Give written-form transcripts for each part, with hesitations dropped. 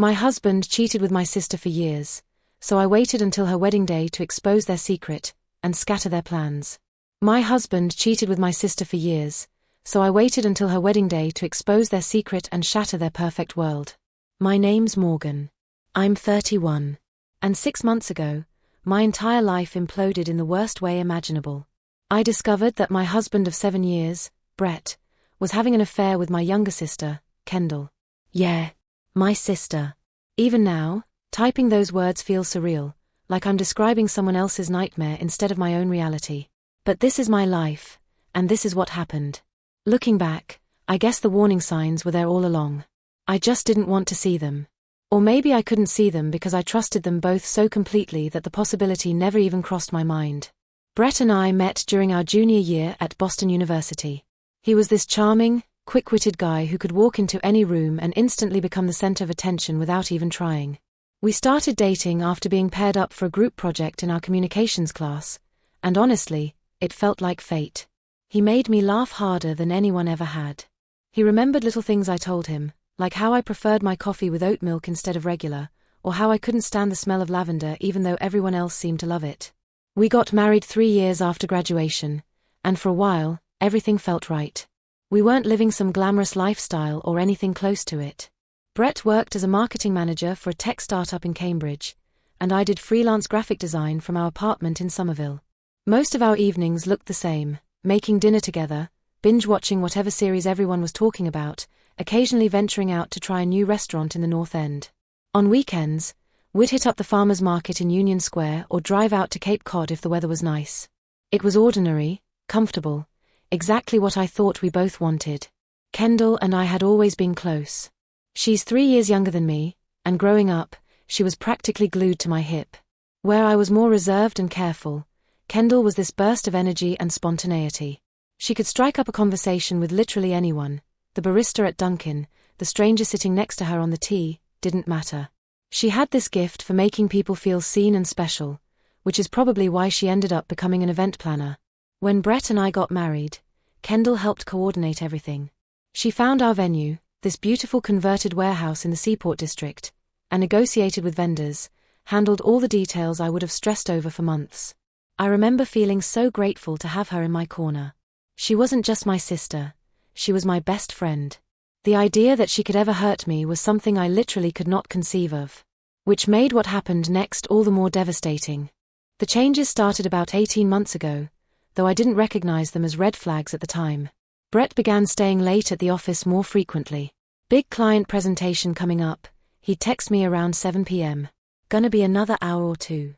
My husband cheated with my sister for years, so I waited until her wedding day to expose their secret and scatter their plans. My husband cheated with my sister for years, so I waited until her wedding day to expose their secret and shatter their perfect world. My name's Morgan. I'm 31. And 6 months ago, my entire life imploded in the worst way imaginable. I discovered that my husband of 7 years, Brett, was having an affair with my younger sister, Kendall. Yeah, my sister. Even now, typing those words feels surreal, like I'm describing someone else's nightmare instead of my own reality. But this is my life, and this is what happened. Looking back, I guess the warning signs were there all along. I just didn't want to see them. Or maybe I couldn't see them because I trusted them both so completely that the possibility never even crossed my mind. Brett and I met during our junior year at Boston University. He was this charming, quick-witted guy who could walk into any room and instantly become the center of attention without even trying. We started dating after being paired up for a group project in our communications class, and honestly, it felt like fate. He made me laugh harder than anyone ever had. He remembered little things I told him, like how I preferred my coffee with oat milk instead of regular, or how I couldn't stand the smell of lavender even though everyone else seemed to love it. We got married 3 years after graduation, and for a while, everything felt right. We weren't living some glamorous lifestyle or anything close to it. Brett worked as a marketing manager for a tech startup in Cambridge, and I did freelance graphic design from our apartment in Somerville. Most of our evenings looked the same, making dinner together, binge-watching whatever series everyone was talking about, occasionally venturing out to try a new restaurant in the North End. On weekends, we'd hit up the farmers market in Union Square or drive out to Cape Cod if the weather was nice. It was ordinary, comfortable, exactly what I thought we both wanted. Kendall and I had always been close. She's 3 years younger than me, and growing up, she was practically glued to my hip. Where I was more reserved and careful, Kendall was this burst of energy and spontaneity. She could strike up a conversation with literally anyone. The barista at Dunkin', the stranger sitting next to her on the tee, didn't matter. She had this gift for making people feel seen and special, which is probably why she ended up becoming an event planner. When Brett and I got married, Kendall helped coordinate everything. She found our venue, this beautiful converted warehouse in the Seaport District, and negotiated with vendors, handled all the details I would have stressed over for months. I remember feeling so grateful to have her in my corner. She wasn't just my sister, she was my best friend. The idea that she could ever hurt me was something I literally could not conceive of. Which made what happened next all the more devastating. The changes started about 18 months ago, though I didn't recognize them as red flags at the time. Brett began staying late at the office more frequently. Big client presentation coming up, he'd text me around 7 p.m. Gonna be another hour or two.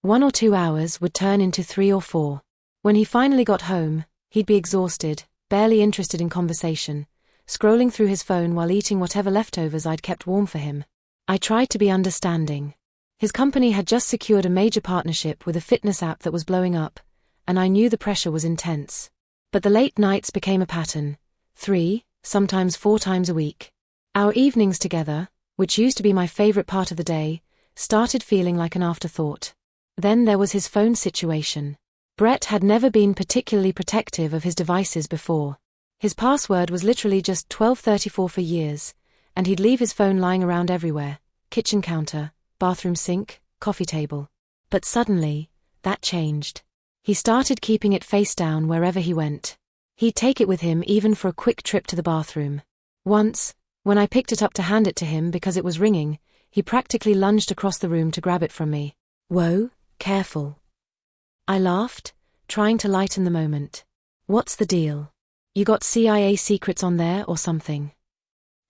1 or 2 hours would turn into 3 or 4. When he finally got home, he'd be exhausted, barely interested in conversation, scrolling through his phone while eating whatever leftovers I'd kept warm for him. I tried to be understanding. His company had just secured a major partnership with a fitness app that was blowing up, and I knew the pressure was intense. But the late nights became a pattern. 3, sometimes 4 times a week. Our evenings together, which used to be my favorite part of the day, started feeling like an afterthought. Then there was his phone situation. Brett had never been particularly protective of his devices before. His password was literally just 1234 for years, and he'd leave his phone lying around everywhere: kitchen counter, bathroom sink, coffee table. But suddenly, that changed. He started keeping it face down wherever he went. He'd take it with him even for a quick trip to the bathroom. Once, when I picked it up to hand it to him because it was ringing, he practically lunged across the room to grab it from me. "Whoa, careful." I laughed, trying to lighten the moment. "What's the deal? You got CIA secrets on there or something?"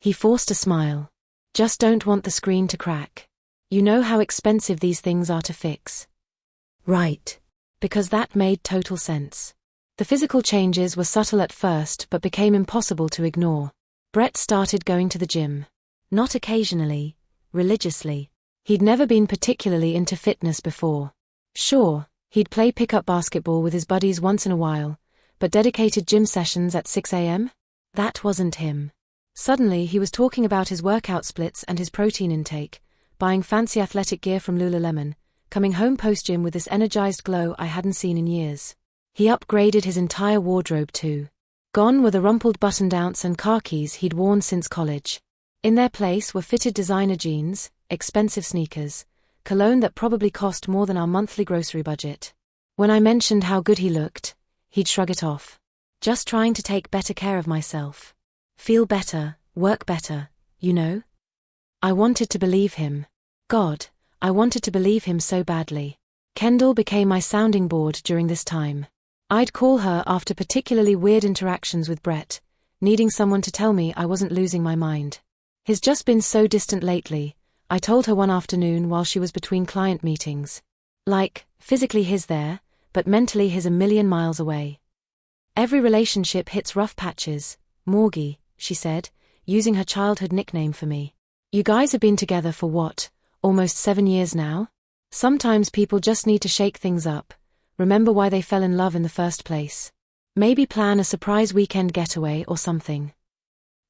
He forced a smile. "Just don't want the screen to crack. You know how expensive these things are to fix." Right. Because that made total sense. The physical changes were subtle at first but became impossible to ignore. Brett started going to the gym. Not occasionally, religiously. He'd never been particularly into fitness before. Sure, he'd play pickup basketball with his buddies once in a while, but dedicated gym sessions at 6 a.m.? That wasn't him. Suddenly he was talking about his workout splits and his protein intake, buying fancy athletic gear from Lululemon, coming home post-gym with this energized glow I hadn't seen in years. He upgraded his entire wardrobe too. Gone were the rumpled button-downs and khakis he'd worn since college. In their place were fitted designer jeans, expensive sneakers, cologne that probably cost more than our monthly grocery budget. When I mentioned how good he looked, he'd shrug it off. Just trying to take better care of myself. Feel better, work better, you know? I wanted to believe him. God, I wanted to believe him so badly. Kendall became my sounding board during this time. I'd call her after particularly weird interactions with Brett, needing someone to tell me I wasn't losing my mind. He's just been so distant lately, I told her one afternoon while she was between client meetings. Like, physically he's there, but mentally he's a million miles away. Every relationship hits rough patches, Morgie, she said, using her childhood nickname for me. You guys have been together for what, almost 7 years now? Sometimes people just need to shake things up, remember why they fell in love in the first place. Maybe plan a surprise weekend getaway or something.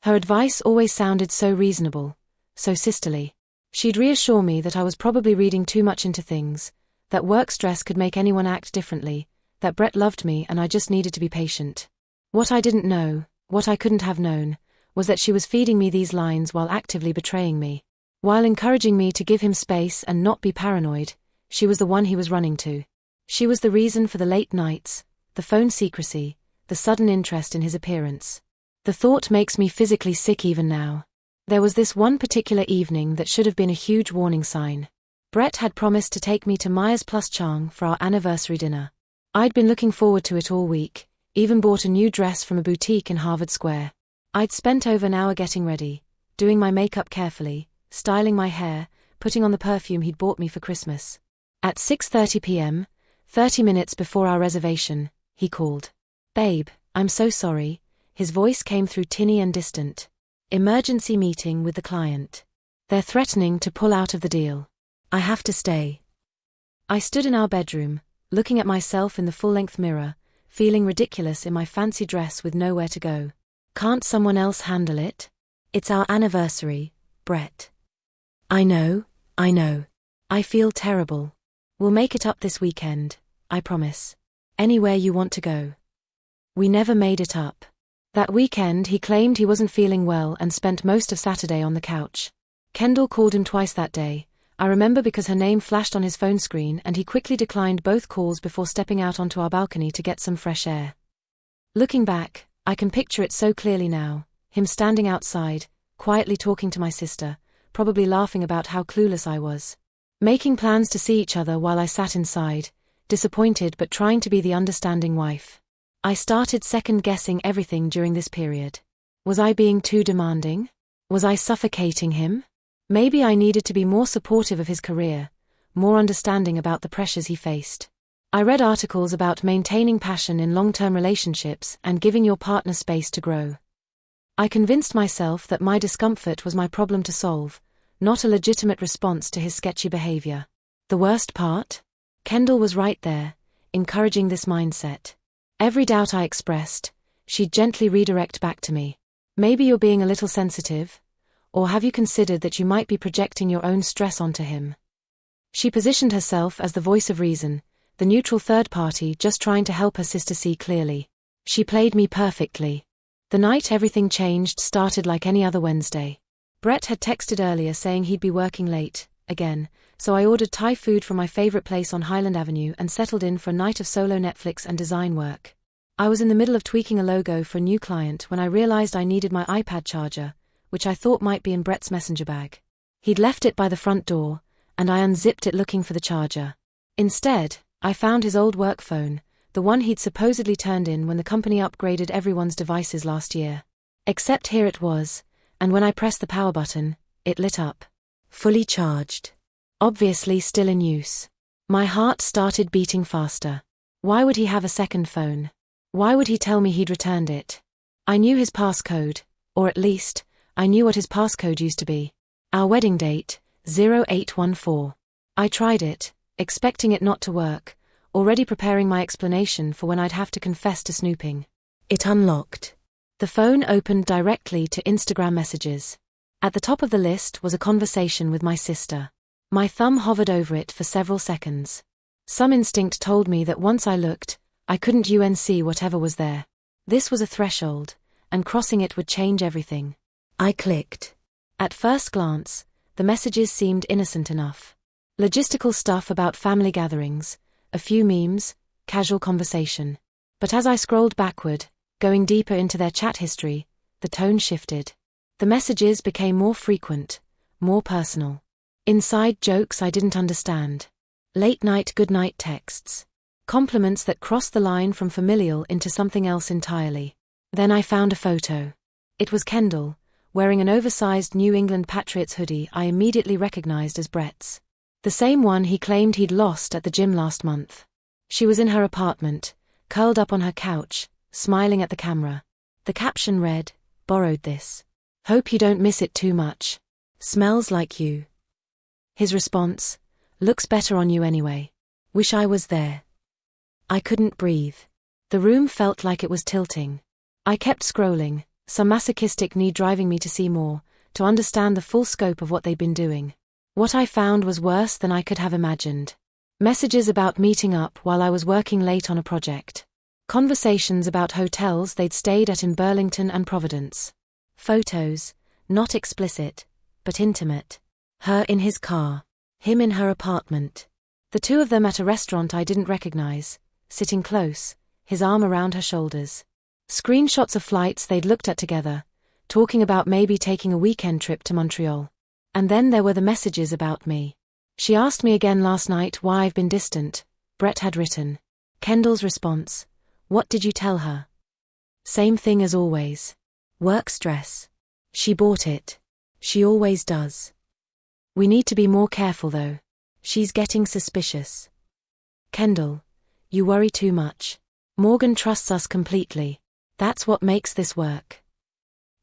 Her advice always sounded so reasonable, so sisterly. She'd reassure me that I was probably reading too much into things, that work stress could make anyone act differently, that Brett loved me and I just needed to be patient. What I didn't know, what I couldn't have known, was that she was feeding me these lines while actively betraying me. While encouraging me to give him space and not be paranoid, she was the one he was running to. She was the reason for the late nights, the phone secrecy, the sudden interest in his appearance. The thought makes me physically sick even now. There was this one particular evening that should have been a huge warning sign. Brett had promised to take me to Myers plus Chang for our anniversary dinner. I'd been looking forward to it all week, even bought a new dress from a boutique in Harvard Square. I'd spent over an hour getting ready, doing my makeup carefully, styling my hair, putting on the perfume he'd bought me for Christmas. At 6:30 p.m., 30 minutes before our reservation, he called. "Babe, I'm so sorry." His voice came through tinny and distant. "Emergency meeting with the client. They're threatening to pull out of the deal. I have to stay." I stood in our bedroom, looking at myself in the full-length mirror, feeling ridiculous in my fancy dress with nowhere to go. "Can't someone else handle it? It's our anniversary, Brett." I know. I feel terrible. We'll make it up this weekend, I promise. Anywhere you want to go." We never made it up. That weekend he claimed he wasn't feeling well and spent most of Saturday on the couch. Kendall called him twice that day. I remember because her name flashed on his phone screen and he quickly declined both calls before stepping out onto our balcony to get some fresh air. Looking back, I can picture it so clearly now, him standing outside, quietly talking to my sister, probably laughing about how clueless I was. Making plans to see each other while I sat inside, disappointed but trying to be the understanding wife. I started second-guessing everything during this period. Was I being too demanding? Was I suffocating him? Maybe I needed to be more supportive of his career, more understanding about the pressures he faced. I read articles about maintaining passion in long-term relationships and giving your partner space to grow. I convinced myself that my discomfort was my problem to solve, not a legitimate response to his sketchy behavior. The worst part? Kendall was right there, encouraging this mindset. Every doubt I expressed, she'd gently redirect back to me. "Maybe you're being a little sensitive, or have you considered that you might be projecting your own stress onto him?" She positioned herself as the voice of reason, the neutral third party just trying to help her sister see clearly. She played me perfectly. The night everything changed started like any other Wednesday. Brett had texted earlier saying he'd be working late, again, so I ordered Thai food from my favorite place on Highland Avenue and settled in for a night of solo Netflix and design work. I was in the middle of tweaking a logo for a new client when I realized I needed my iPad charger, which I thought might be in Brett's messenger bag. He'd left it by the front door, and I unzipped it looking for the charger. Instead, I found his old work phone, the one he'd supposedly turned in when the company upgraded everyone's devices last year. Except here it was, and when I pressed the power button, it lit up. Fully charged. Obviously still in use. My heart started beating faster. Why would he have a second phone? Why would he tell me he'd returned it? I knew his passcode, or at least, I knew what his passcode used to be. Our wedding date, 0814. I tried it, expecting it not to work, already preparing my explanation for when I'd have to confess to snooping. It unlocked. The phone opened directly to Instagram messages. At the top of the list was a conversation with my sister. My thumb hovered over it for several seconds. Some instinct told me that once I looked, I couldn't unsee whatever was there. This was a threshold, and crossing it would change everything. I clicked. At first glance, the messages seemed innocent enough. Logistical stuff about family gatherings, a few memes, casual conversation. But as I scrolled backward, going deeper into their chat history, the tone shifted. The messages became more frequent, more personal. Inside jokes I didn't understand. Late-night goodnight texts. Compliments that crossed the line from familial into something else entirely. Then I found a photo. It was Kendall, wearing an oversized New England Patriots hoodie I immediately recognized as Brett's. The same one he claimed he'd lost at the gym last month. She was in her apartment, curled up on her couch, smiling at the camera. The caption read, "Borrowed this. Hope you don't miss it too much. Smells like you." His response, "Looks better on you anyway. Wish I was there." I couldn't breathe. The room felt like it was tilting. I kept scrolling, some masochistic need driving me to see more, to understand the full scope of what they'd been doing. What I found was worse than I could have imagined. Messages about meeting up while I was working late on a project. Conversations about hotels they'd stayed at in Burlington and Providence. Photos, not explicit, but intimate. Her in his car. Him in her apartment. The two of them at a restaurant I didn't recognize, sitting close, his arm around her shoulders. Screenshots of flights they'd looked at together, talking about maybe taking a weekend trip to Montreal. And then there were the messages about me. "She asked me again last night why I've been distant," Brett had written. Kendall's response, "What did you tell her?" Same thing as always. Work stress. She bought it. She always does. "We need to be more careful though. She's getting suspicious." Kendall, "You worry too much. Morgan trusts us completely. That's what makes this work."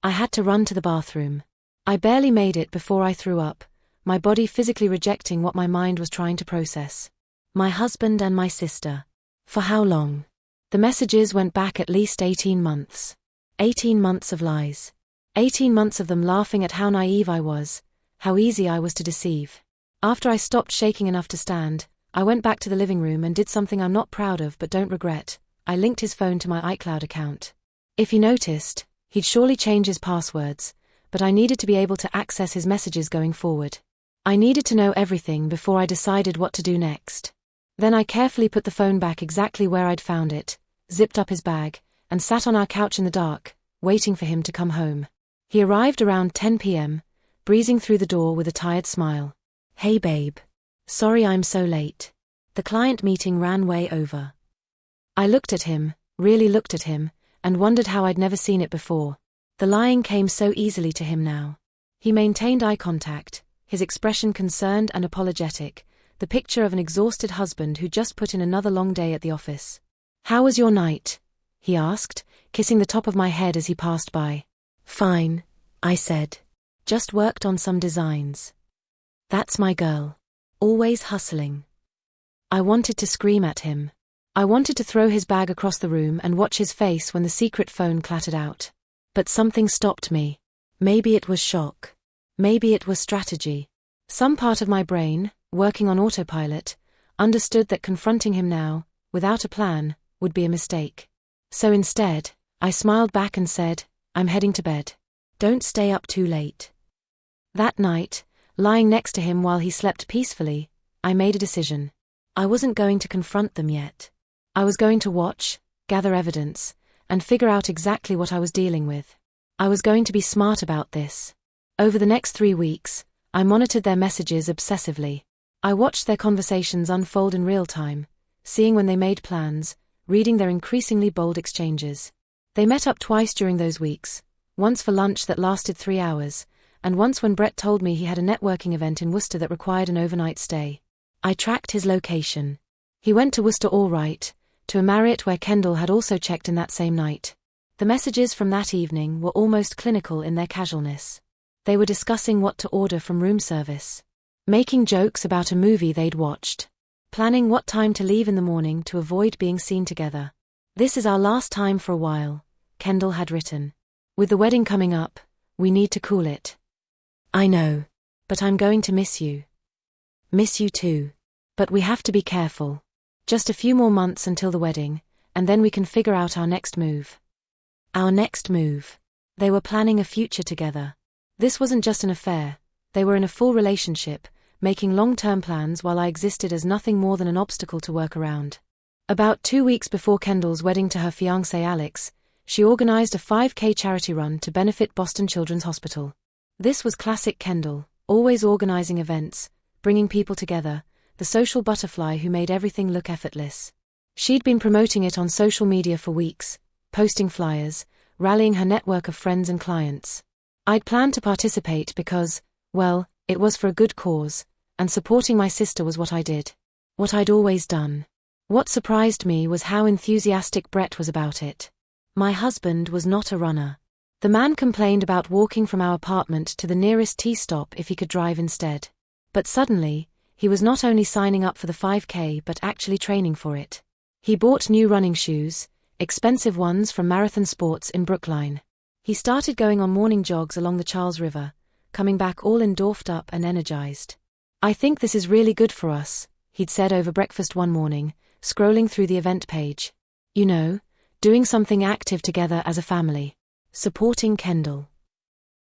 I had to run to the bathroom. I barely made it before I threw up, my body physically rejecting what my mind was trying to process. My husband and my sister. For how long? The messages went back at least 18 months. 18 months of lies. 18 months of them laughing at how naive I was, how easy I was to deceive. After I stopped shaking enough to stand, I went back to the living room and did something I'm not proud of but don't regret. I linked his phone to my iCloud account. If he noticed, he'd surely change his passwords, but I needed to be able to access his messages going forward. I needed to know everything before I decided what to do next. Then I carefully put the phone back exactly where I'd found it, zipped up his bag, and sat on our couch in the dark, waiting for him to come home. He arrived around 10 p.m., breezing through the door with a tired smile. "Hey babe. Sorry I'm so late. The client meeting ran way over." I looked at him, really looked at him, and wondered how I'd never seen it before. The lying came so easily to him now. He maintained eye contact, his expression concerned and apologetic, the picture of an exhausted husband who just put in another long day at the office. "How was your night?" he asked, kissing the top of my head as he passed by. "Fine," I said. "Just worked on some designs." That's my girl. Always hustling. I wanted to scream at him. I wanted to throw his bag across the room and watch his face when the secret phone clattered out. But something stopped me. Maybe it was shock. Maybe it was strategy. Some part of my brain, working on autopilot, understood that confronting him now, without a plan, would be a mistake. So instead, I smiled back and said, "I'm heading to bed. Don't stay up too late." That night, lying next to him while he slept peacefully, I made a decision. I wasn't going to confront them yet. I was going to watch, gather evidence, and figure out exactly what I was dealing with. I was going to be smart about this. Over the next 3 weeks, I monitored their messages obsessively. I watched their conversations unfold in real time, seeing when they made plans, reading their increasingly bold exchanges. They met up twice during those weeks, once for lunch that lasted 3 hours, and once when Brett told me he had a networking event in Worcester that required an overnight stay. I tracked his location. He went to Worcester all right, to a Marriott where Kendall had also checked in that same night. The messages from that evening were almost clinical in their casualness. They were discussing what to order from room service, making jokes about a movie they'd watched, planning what time to leave in the morning to avoid being seen together. "This is our last time for a while," Kendall had written. "With the wedding coming up, we need to cool it." "I know. But I'm going to miss you." "Miss you too. But we have to be careful. Just a few more months until the wedding, and then we can figure out our next move." Our next move. They were planning a future together. This wasn't just an affair, they were in a full relationship, making long-term plans while I existed as nothing more than an obstacle to work around. About 2 weeks before Kendall's wedding to her fiancé Alex, she organized a 5K charity run to benefit Boston Children's Hospital. This was classic Kendall, always organizing events, bringing people together, the social butterfly who made everything look effortless. She'd been promoting it on social media for weeks, posting flyers, rallying her network of friends and clients. I'd planned to participate because, well, it was for a good cause, and supporting my sister was what I did. What I'd always done. What surprised me was how enthusiastic Brett was about it. My husband was not a runner. The man complained about walking from our apartment to the nearest T-stop if he could drive instead. But suddenly, he was not only signing up for the 5K but actually training for it. He bought new running shoes, expensive ones from Marathon Sports in Brookline. He started going on morning jogs along the Charles River, coming back all endorphed up and energized. "I think this is really good for us," he'd said over breakfast one morning, scrolling through the event page. "You know, doing something active together as a family. Supporting Kendall."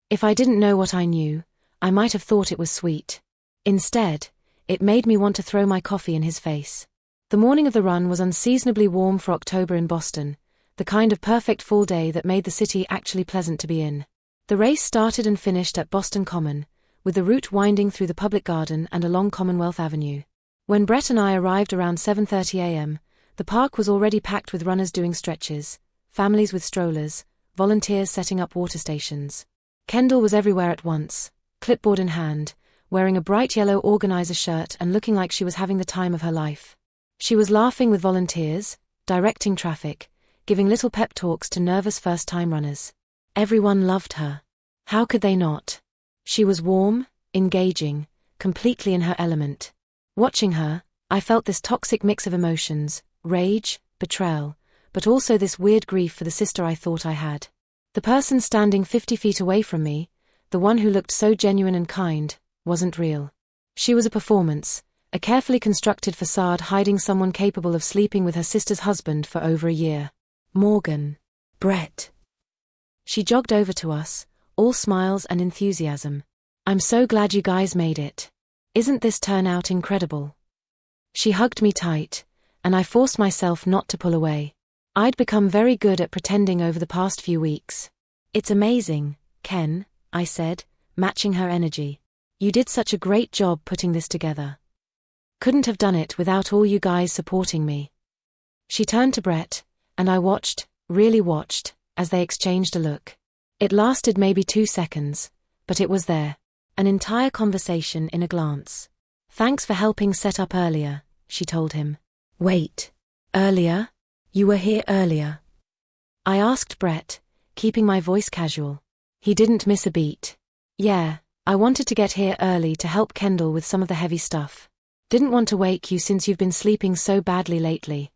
If I didn't know what I knew, I might have thought it was sweet. Instead, it made me want to throw my coffee in his face. The morning of the run was unseasonably warm for October in Boston, the kind of perfect fall day that made the city actually pleasant to be in. The race started and finished at Boston Common, with the route winding through the public garden and along Commonwealth Avenue. When Brett and I arrived around 7:30 a.m., the park was already packed with runners doing stretches, families with strollers, volunteers setting up water stations. Kendall was everywhere at once, clipboard in hand, wearing a bright yellow organizer shirt and looking like she was having the time of her life. She was laughing with volunteers, directing traffic, giving little pep talks to nervous first-time runners. Everyone loved her. How could they not? She was warm, engaging, completely in her element. Watching her, I felt this toxic mix of emotions, rage, betrayal, but also this weird grief for the sister I thought I had. The person standing 50 feet away from me, the one who looked so genuine and kind, wasn't real. She was a performance, a carefully constructed facade hiding someone capable of sleeping with her sister's husband for over a year. Morgan. Brett. She jogged over to us, all smiles and enthusiasm. "I'm so glad you guys made it. Isn't this turnout incredible?" She hugged me tight, and I forced myself not to pull away. I'd become very good at pretending over the past few weeks. "It's amazing, Ken," I said, matching her energy. "You did such a great job putting this together. Couldn't have done it without all you guys supporting me." She turned to Brett, and I watched, really watched, as they exchanged a look. It lasted maybe 2 seconds, but it was there. An entire conversation in a glance. "Thanks for helping set up earlier," she told him. "Wait. Earlier? You were here earlier?" I asked Brett, keeping my voice casual. He didn't miss a beat. "Yeah, I wanted to get here early to help Kendall with some of the heavy stuff. Didn't want to wake you since you've been sleeping so badly lately."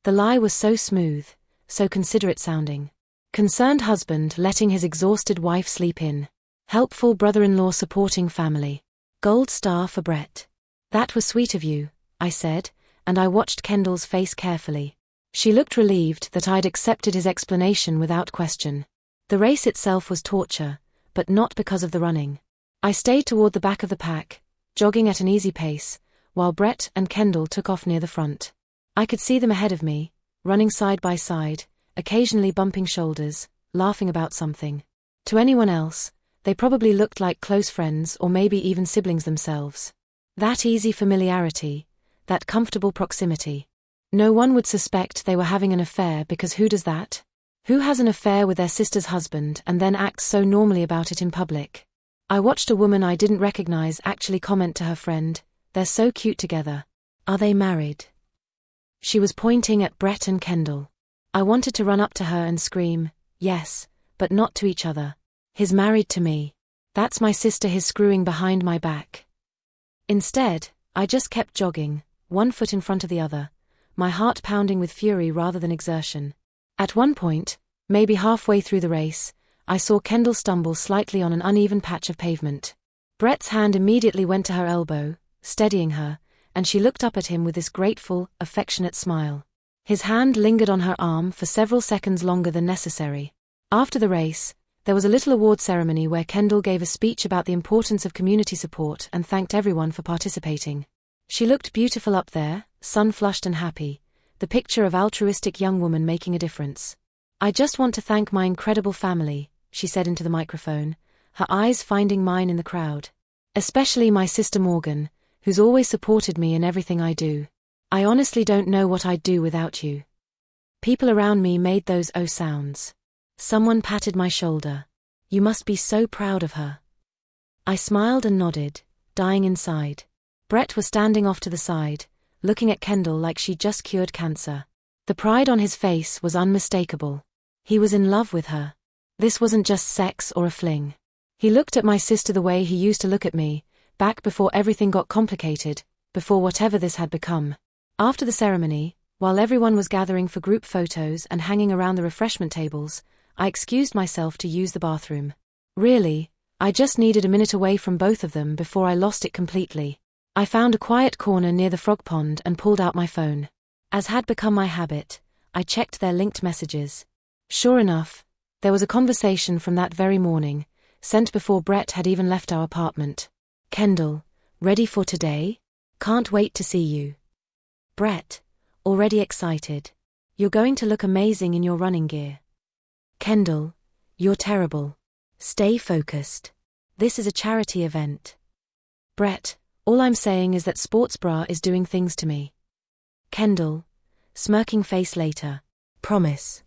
The lie was so smooth, so considerate sounding. Concerned husband letting his exhausted wife sleep in. Helpful brother-in-law supporting family. Gold star for Brett. "That was sweet of you," I said, and I watched Kendall's face carefully. She looked relieved that I'd accepted his explanation without question. The race itself was torture, but not because of the running. I stayed toward the back of the pack, jogging at an easy pace, while Brett and Kendall took off near the front. I could see them ahead of me, running side by side, occasionally bumping shoulders, laughing about something. To anyone else, they probably looked like close friends or maybe even siblings themselves. That easy familiarity, that comfortable proximity. No one would suspect they were having an affair because who does that? Who has an affair with their sister's husband and then acts so normally about it in public? I watched a woman I didn't recognize actually comment to her friend, "They're so cute together. Are they married?" She was pointing at Brett and Kendall. I wanted to run up to her and scream, "Yes, but not to each other. He's married to me. That's my sister he's screwing behind my back." Instead, I just kept jogging, one foot in front of the other, my heart pounding with fury rather than exertion. At one point, maybe halfway through the race, I saw Kendall stumble slightly on an uneven patch of pavement. Brett's hand immediately went to her elbow, steadying her, and she looked up at him with this grateful, affectionate smile. His hand lingered on her arm for several seconds longer than necessary. After the race, There was a little award ceremony where Kendall gave a speech about the importance of community support and thanked everyone for participating. She looked beautiful up there, sun-flushed and happy, the picture of altruistic young woman making a difference. "I just want to thank my incredible family," she said into the microphone, her eyes finding mine in the crowd. "Especially my sister Morgan, who's always supported me in everything I do. I honestly don't know what I'd do without you." People around me made those oh sounds. Someone patted my shoulder. "You must be so proud of her." I smiled and nodded, dying inside. Brett was standing off to the side, looking at Kendall like she'd just cured cancer. The pride on his face was unmistakable. He was in love with her. This wasn't just sex or a fling. He looked at my sister the way he used to look at me, back before everything got complicated, before whatever this had become. After the ceremony, while everyone was gathering for group photos and hanging around the refreshment tables, I excused myself to use the bathroom. Really, I just needed a minute away from both of them before I lost it completely. I found a quiet corner near the frog pond and pulled out my phone. As had become my habit, I checked their linked messages. Sure enough, there was a conversation from that very morning, sent before Brett had even left our apartment. "Kendall, ready for today? Can't wait to see you." Brett, already excited. "You're going to look amazing in your running gear." "Kendall, you're terrible. Stay focused. This is a charity event." "Brett, all I'm saying is that sports bra is doing things to me." Kendall, smirking face later. "Promise."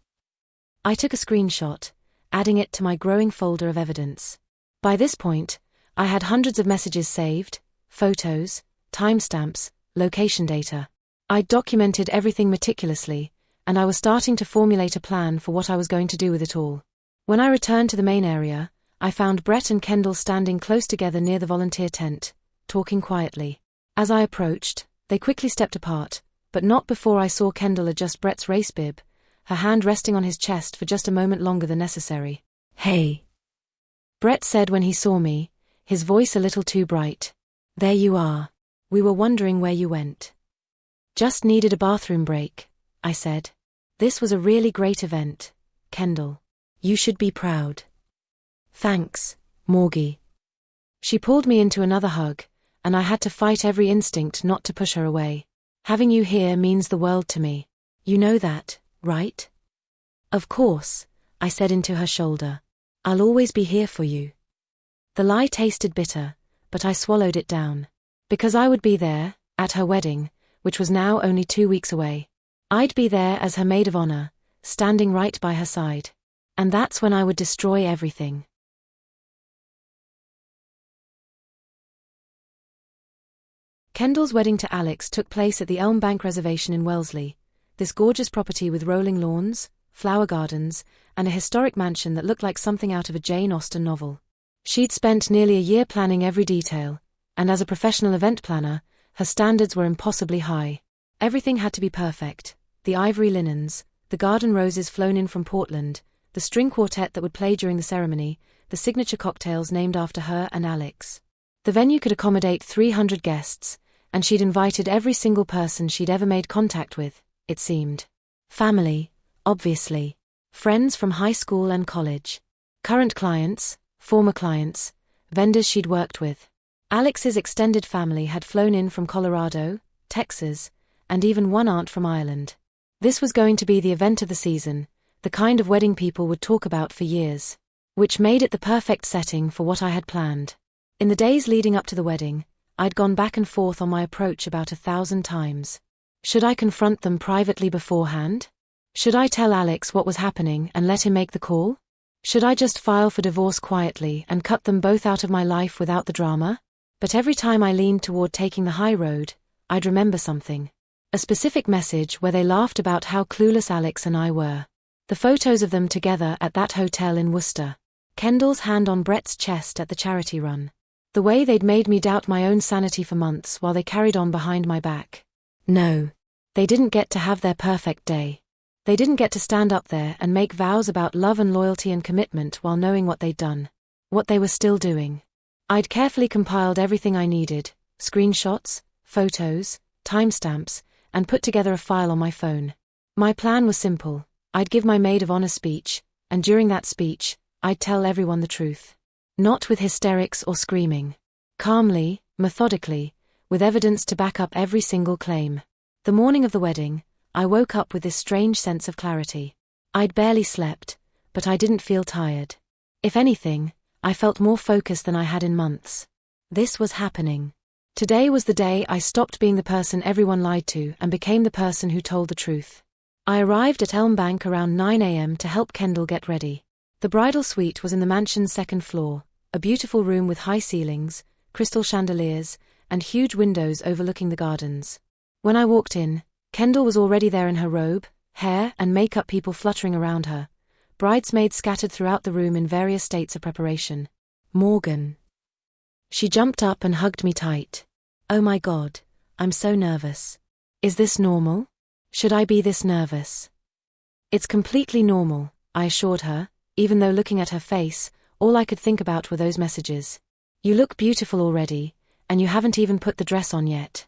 I took a screenshot, adding it to my growing folder of evidence. By this point, I had hundreds of messages saved, photos, timestamps, location data. I'd documented everything meticulously, and I was starting to formulate a plan for what I was going to do with it all. When I returned to the main area, I found Brett and Kendall standing close together near the volunteer tent, talking quietly. As I approached, they quickly stepped apart, but not before I saw Kendall adjust Brett's race bib, her hand resting on his chest for just a moment longer than necessary. "Hey," Brett said when he saw me, his voice a little too bright. "There you are. We were wondering where you went." "Just needed a bathroom break," I said. "This was a really great event, Kendall. You should be proud." "Thanks, Morgie." She pulled me into another hug, and I had to fight every instinct not to push her away. "Having you here means the world to me. You know that, right?" "Of course," I said into her shoulder. "I'll always be here for you." The lie tasted bitter, but I swallowed it down. Because I would be there, at her wedding, which was now only 2 weeks away. I'd be there as her maid of honor, standing right by her side. And that's when I would destroy everything. Kendall's wedding to Alex took place at the Elm Bank Reservation in Wellesley, this gorgeous property with rolling lawns, flower gardens, and a historic mansion that looked like something out of a Jane Austen novel. She'd spent nearly a year planning every detail, and as a professional event planner, her standards were impossibly high. Everything had to be perfect: the ivory linens, the garden roses flown in from Portland, the string quartet that would play during the ceremony, the signature cocktails named after her and Alex. The venue could accommodate 300 guests, and she'd invited every single person she'd ever made contact with, it seemed. Family, obviously. Friends from high school and college. Current clients, former clients, vendors she'd worked with. Alex's extended family had flown in from Colorado, Texas, and even one aunt from Ireland. This was going to be the event of the season, the kind of wedding people would talk about for years. Which made it the perfect setting for what I had planned. In the days leading up to the wedding, I'd gone back and forth on my approach about 1,000 times. Should I confront them privately beforehand? Should I tell Alex what was happening and let him make the call? Should I just file for divorce quietly and cut them both out of my life without the drama? But every time I leaned toward taking the high road, I'd remember something. A specific message where they laughed about how clueless Alex and I were. The photos of them together at that hotel in Worcester. Kendall's hand on Brett's chest at the charity run. The way they'd made me doubt my own sanity for months while they carried on behind my back. No. They didn't get to have their perfect day. They didn't get to stand up there and make vows about love and loyalty and commitment while knowing what they'd done. What they were still doing. I'd carefully compiled everything I needed, screenshots, photos, timestamps, and put together a file on my phone. My plan was simple. I'd give my maid of honor speech, and during that speech, I'd tell everyone the truth. Not with hysterics or screaming. Calmly, methodically, with evidence to back up every single claim. The morning of the wedding, I woke up with this strange sense of clarity. I'd barely slept, but I didn't feel tired. If anything, I felt more focused than I had in months. This was happening. Today was the day I stopped being the person everyone lied to and became the person who told the truth. I arrived at Elm Bank around 9 a.m. to help Kendall get ready. The bridal suite was in the mansion's second floor, a beautiful room with high ceilings, crystal chandeliers, and huge windows overlooking the gardens. When I walked in, Kendall was already there in her robe, hair and makeup, people fluttering around her. Bridesmaids scattered throughout the room in various states of preparation. Morgan. She jumped up and hugged me tight. Oh my God, I'm so nervous. Is this normal? Should I be this nervous? It's completely normal, I assured her, even though looking at her face, all I could think about were those messages. You look beautiful already, and you haven't even put the dress on yet.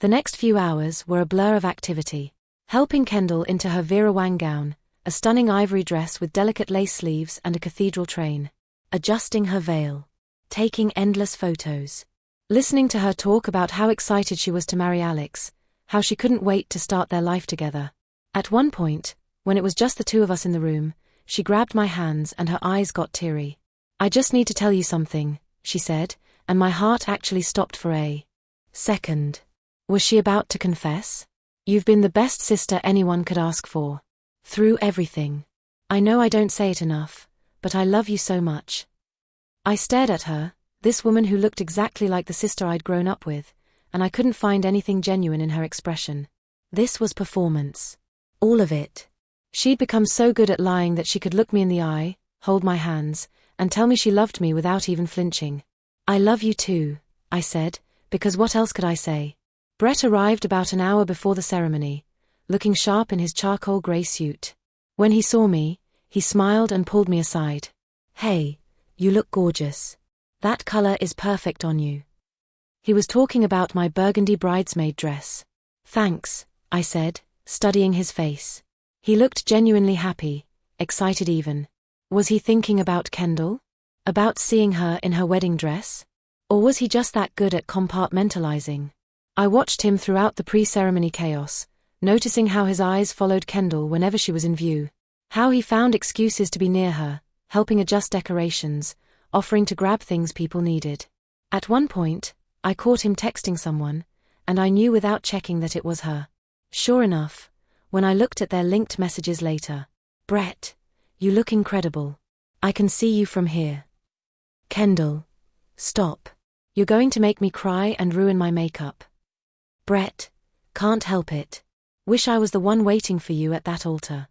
The next few hours were a blur of activity. Helping Kendall into her Vera Wang gown, a stunning ivory dress with delicate lace sleeves and a cathedral train. Adjusting her veil. Taking endless photos. Listening to her talk about how excited she was to marry Alex, how she couldn't wait to start their life together. At one point, when it was just the two of us in the room, she grabbed my hands and her eyes got teary. I just need to tell you something, she said, and my heart actually stopped for a second. Was she about to confess? You've been the best sister anyone could ask for. Through everything. I know I don't say it enough, but I love you so much. I stared at her, this woman who looked exactly like the sister I'd grown up with, and I couldn't find anything genuine in her expression. This was performance. All of it. She'd become so good at lying that she could look me in the eye, hold my hands, and tell me she loved me without even flinching. I love you too, I said, because what else could I say? Brett arrived about an hour before the ceremony, looking sharp in his charcoal grey suit. When he saw me, he smiled and pulled me aside. Hey, you look gorgeous. That color is perfect on you. He was talking about my burgundy bridesmaid dress. Thanks, I said, studying his face. He looked genuinely happy, excited even. Was he thinking about Kendall? About seeing her in her wedding dress? Or was he just that good at compartmentalizing? I watched him throughout the pre-ceremony chaos, noticing how his eyes followed Kendall whenever she was in view. How he found excuses to be near her, helping adjust decorations, offering to grab things people needed. At one point, I caught him texting someone, and I knew without checking that it was her. Sure enough, when I looked at their linked messages later. Brett, you look incredible. I can see you from here. Kendall, stop. You're going to make me cry and ruin my makeup. Brett, can't help it. Wish I was the one waiting for you at that altar.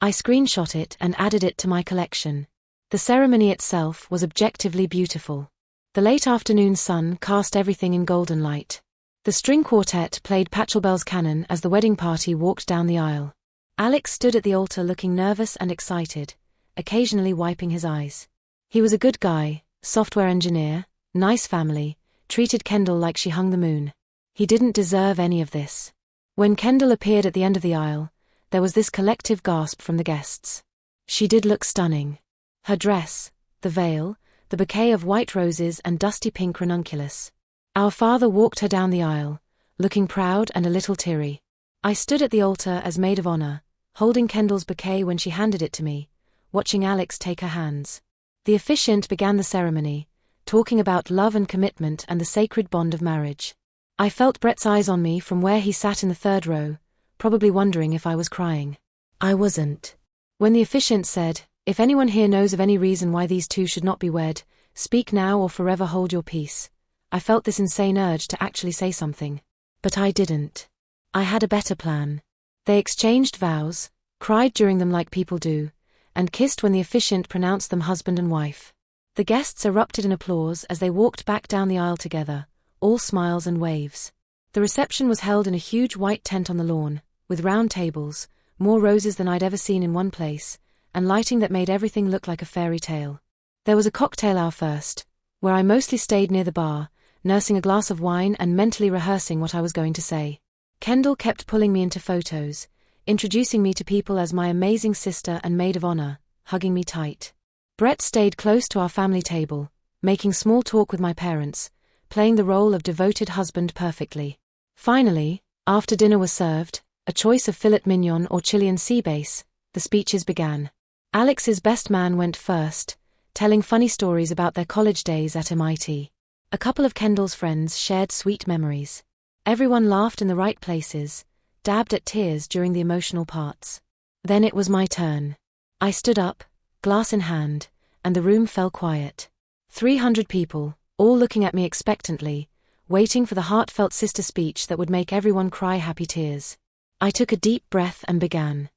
I screenshot it and added it to my collection. The ceremony itself was objectively beautiful. The late afternoon sun cast everything in golden light. The string quartet played Pachelbel's canon as the wedding party walked down the aisle. Alex stood at the altar looking nervous and excited, occasionally wiping his eyes. He was a good guy, software engineer, nice family, treated Kendall like she hung the moon. He didn't deserve any of this. When Kendall appeared at the end of the aisle, there was this collective gasp from the guests. She did look stunning. Her dress, the veil, the bouquet of white roses and dusty pink ranunculus. Our father walked her down the aisle, looking proud and a little teary. I stood at the altar as maid of honor, holding Kendall's bouquet when she handed it to me, watching Alex take her hands. The officiant began the ceremony, talking about love and commitment and the sacred bond of marriage. I felt Brett's eyes on me from where he sat in the third row, probably wondering if I was crying. I wasn't. When the officiant said, "If anyone here knows of any reason why these two should not be wed, speak now or forever hold your peace," I felt this insane urge to actually say something. But I didn't. I had a better plan. They exchanged vows, cried during them like people do, and kissed when the officiant pronounced them husband and wife. The guests erupted in applause as they walked back down the aisle together, all smiles and waves. The reception was held in a huge white tent on the lawn, with round tables, more roses than I'd ever seen in one place, and lighting that made everything look like a fairy tale. There was a cocktail hour first, where I mostly stayed near the bar, nursing a glass of wine and mentally rehearsing what I was going to say. Kendall kept pulling me into photos, introducing me to people as my amazing sister and maid of honor, hugging me tight. Brett stayed close to our family table, making small talk with my parents, playing the role of devoted husband perfectly. Finally, after dinner was served, a choice of filet mignon or Chilean sea bass, the speeches began. Alex's best man went first, telling funny stories about their college days at MIT. A couple of Kendall's friends shared sweet memories. Everyone laughed in the right places, dabbed at tears during the emotional parts. Then it was my turn. I stood up, glass in hand, and the room fell quiet. 300 people, all looking at me expectantly, waiting for the heartfelt sister speech that would make everyone cry happy tears. I took a deep breath and began.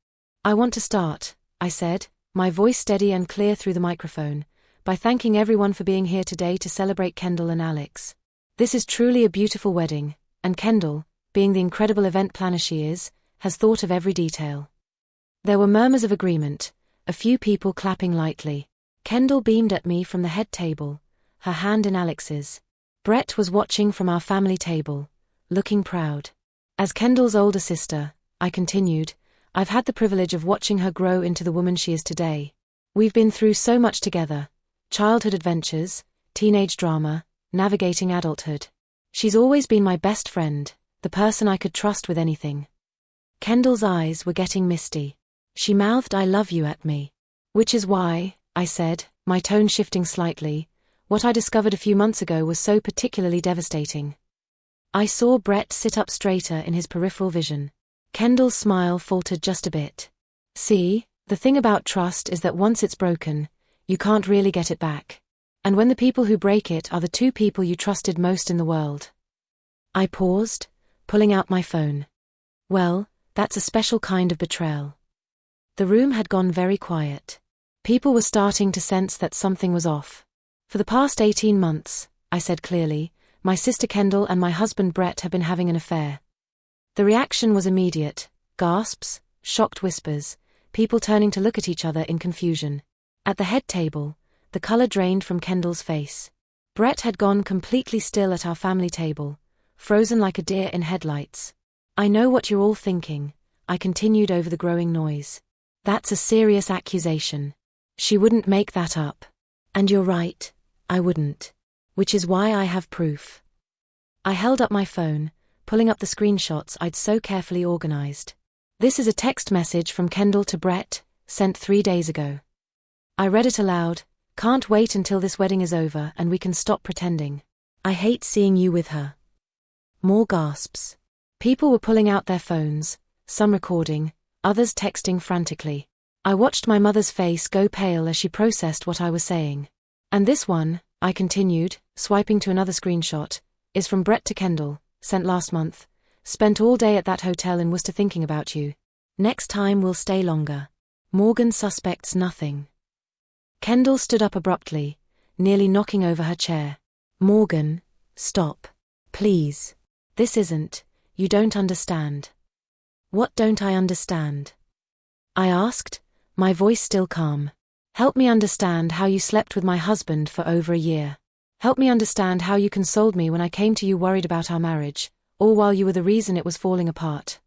I want to start, I said, my voice steady and clear through the microphone, by thanking everyone for being here today to celebrate Kendall and Alex. This is truly a beautiful wedding, and Kendall, being the incredible event planner she is, has thought of every detail. There were murmurs of agreement, a few people clapping lightly. Kendall beamed at me from the head table, her hand in Alex's. Brett was watching from our family table, looking proud. As Kendall's older sister, I continued, I've had the privilege of watching her grow into the woman she is today. We've been through so much together: childhood adventures, teenage drama, navigating adulthood. She's always been my best friend, the person I could trust with anything. Kendall's eyes were getting misty. She mouthed "I love you" at me. Which is why, I said, my tone shifting slightly, what I discovered a few months ago was so particularly devastating. I saw Brett sit up straighter in his peripheral vision. Kendall's smile faltered just a bit. See, the thing about trust is that once it's broken, you can't really get it back. And when the people who break it are the two people you trusted most in the world. I paused, pulling out my phone. Well, that's a special kind of betrayal. The room had gone very quiet. People were starting to sense that something was off. For the past 18 months, I said clearly, my sister Kendall and my husband Brett have been having an affair. The reaction was immediate: gasps, shocked whispers, people turning to look at each other in confusion. At the head table, the color drained from Kendall's face. Brett had gone completely still at our family table, frozen like a deer in headlights. I know what you're all thinking, I continued over the growing noise. That's a serious accusation. She wouldn't make that up. And you're right, I wouldn't. Which is why I have proof. I held up my phone, pulling up the screenshots I'd so carefully organized. This is a text message from Kendall to Brett, sent 3 days ago. I read it aloud. Can't wait until this wedding is over and we can stop pretending. I hate seeing you with her. More gasps. People were pulling out their phones, some recording, others texting frantically. I watched my mother's face go pale as she processed what I was saying. And this one, I continued, swiping to another screenshot, is from Brett to Kendall, sent last month. Spent all day at that hotel in Worcester thinking about you. Next time we'll stay longer. Morgan suspects nothing. Kendall stood up abruptly, nearly knocking over her chair. Morgan, stop. Please. This isn't, you don't understand. What don't I understand? I asked, my voice still calm. Help me understand how you slept with my husband for over a year. Help me understand how you consoled me when I came to you worried about our marriage, all while you were the reason it was falling apart.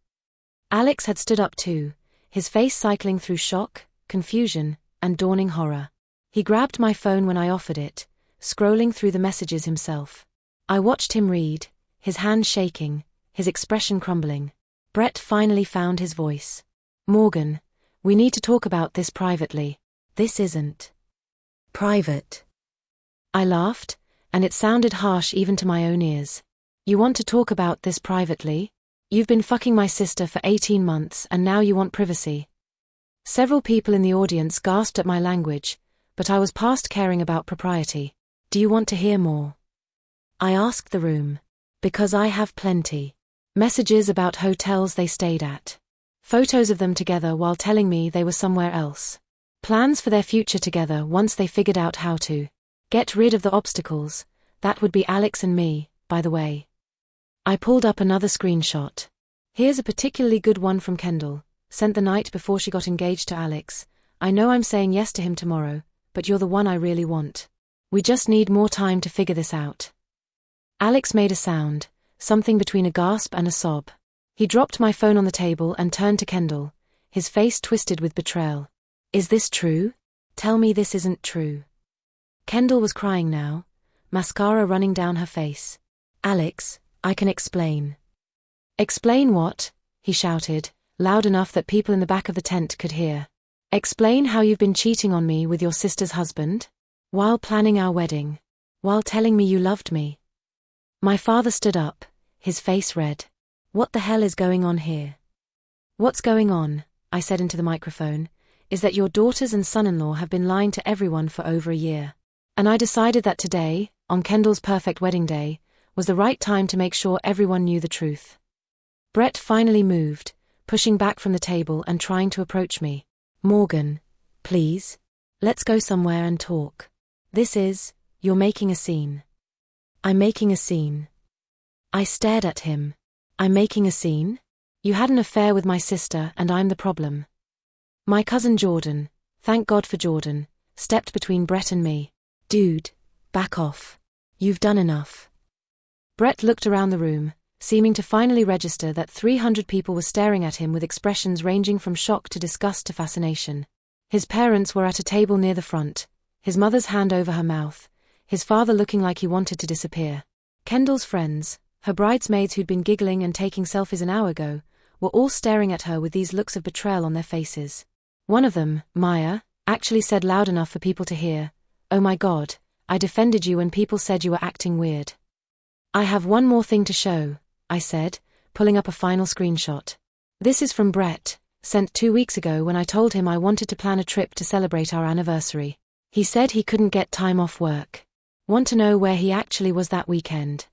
Alex had stood up too, his face cycling through shock, confusion, and dawning horror. He grabbed my phone when I offered it, scrolling through the messages himself. I watched him read, his hand shaking, his expression crumbling. Brett finally found his voice. Morgan, we need to talk about this privately. This isn't private. I laughed, and it sounded harsh even to my own ears. You want to talk about this privately? You've been fucking my sister for 18 months and now you want privacy. Several people in the audience gasped at my language, but I was past caring about propriety. Do you want to hear more? I asked the room. Because I have plenty. Messages about hotels they stayed at. Photos of them together while telling me they were somewhere else. Plans for their future together once they figured out how to get rid of the obstacles. That would be Alex and me, by the way. I pulled up another screenshot. Here's a particularly good one from Kendall, sent the night before she got engaged to Alex. I know I'm saying yes to him tomorrow, but you're the one I really want. We just need more time to figure this out. Alex made a sound, something between a gasp and a sob. He dropped my phone on the table and turned to Kendall, his face twisted with betrayal. Is this true? Tell me this isn't true. Kendall was crying now, mascara running down her face. Alex, I can explain. Explain what? He shouted, loud enough that people in the back of the tent could hear. Explain how you've been cheating on me with your sister's husband? While planning our wedding. While telling me you loved me. My father stood up, his face red. What the hell is going on here? What's going on, I said into the microphone, is that your daughters and son-in-law have been lying to everyone for over a year. And I decided that today, on Kendall's perfect wedding day, was the right time to make sure everyone knew the truth. Brett finally moved, pushing back from the table and trying to approach me. Morgan, please. Let's go somewhere and talk. You're making a scene. I'm making a scene. I stared at him. I'm making a scene? You had an affair with my sister and I'm the problem. My cousin Jordan, thank God for Jordan, stepped between Brett and me. Dude, back off. You've done enough. Brett looked around the room, seeming to finally register that 300 people were staring at him with expressions ranging from shock to disgust to fascination. His parents were at a table near the front, his mother's hand over her mouth, his father looking like he wanted to disappear. Kendall's friends, her bridesmaids who'd been giggling and taking selfies an hour ago, were all staring at her with these looks of betrayal on their faces. One of them, Maya, actually said loud enough for people to hear, "Oh my God, I defended you when people said you were acting weird." I have one more thing to show, I said, pulling up a final screenshot. This is from Brett, sent 2 weeks ago when I told him I wanted to plan a trip to celebrate our anniversary. He said he couldn't get time off work. Want to know where he actually was that weekend?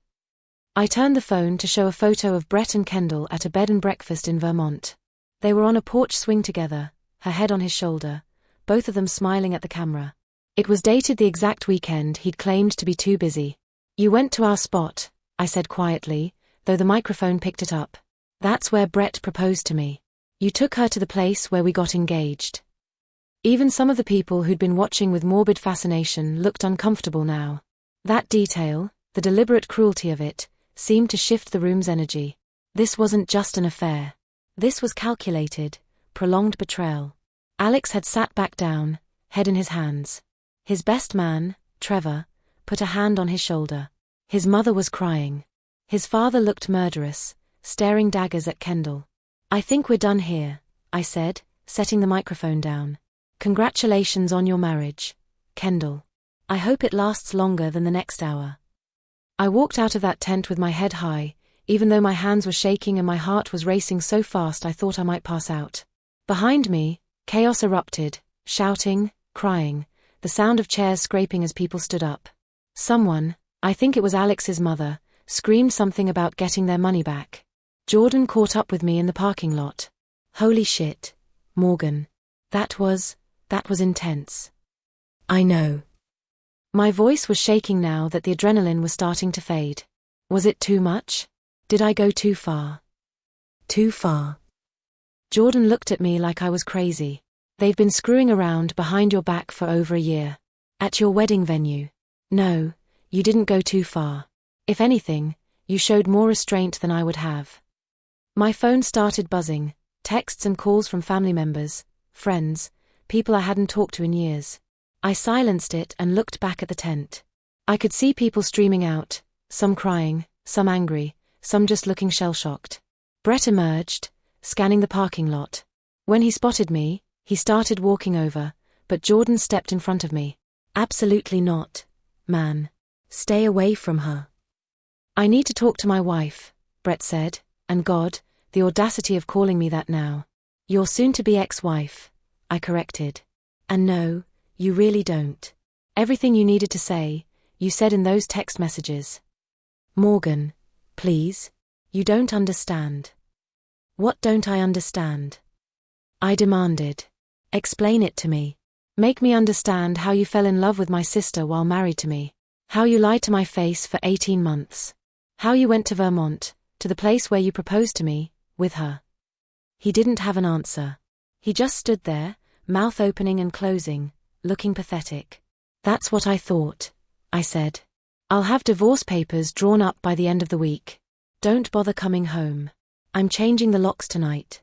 I turned the phone to show a photo of Brett and Kendall at a bed and breakfast in Vermont. They were on a porch swing together, her head on his shoulder, both of them smiling at the camera. It was dated the exact weekend he'd claimed to be too busy. You went to our spot, I said quietly, though the microphone picked it up. That's where Brett proposed to me. You took her to the place where we got engaged. Even some of the people who'd been watching with morbid fascination looked uncomfortable now. That detail, the deliberate cruelty of it, seemed to shift the room's energy. This wasn't just an affair. This was calculated, prolonged betrayal. Alex had sat back down, head in his hands. His best man, Trevor, put a hand on his shoulder. His mother was crying. His father looked murderous, staring daggers at Kendall. I think we're done here, I said, setting the microphone down. Congratulations on your marriage, Kendall. I hope it lasts longer than the next hour. I walked out of that tent with my head high, even though my hands were shaking and my heart was racing so fast I thought I might pass out. Behind me, chaos erupted, shouting, crying, the sound of chairs scraping as people stood up. Someone, I think it was Alex's mother, screamed something about getting their money back. Jordan caught up with me in the parking lot. Holy shit, Morgan. That was intense. I know. My voice was shaking now that the adrenaline was starting to fade. Was it too much? Did I go too far? Too far. Jordan looked at me like I was crazy. They've been screwing around behind your back for over a year. At your wedding venue. No, you didn't go too far. If anything, you showed more restraint than I would have. My phone started buzzing, texts and calls from family members, friends, people I hadn't talked to in years. I silenced it and looked back at the tent. I could see people streaming out, some crying, some angry, some just looking shell-shocked. Brett emerged, scanning the parking lot. When he spotted me, he started walking over, but Jordan stepped in front of me. Absolutely not, man. Stay away from her. I need to talk to my wife, Brett said, and God, the audacity of calling me that now. Your soon-to-be ex-wife, I corrected. And no, you really don't. Everything you needed to say, you said in those text messages. Morgan, please. You don't understand. What don't I understand? I demanded. Explain it to me. Make me understand how you fell in love with my sister while married to me. How you lied to my face for 18 months. How you went to Vermont, to the place where you proposed to me, with her. He didn't have an answer. He just stood there, mouth opening and closing, looking pathetic. That's what I thought, I said. I'll have divorce papers drawn up by the end of the week. Don't bother coming home. I'm changing the locks tonight.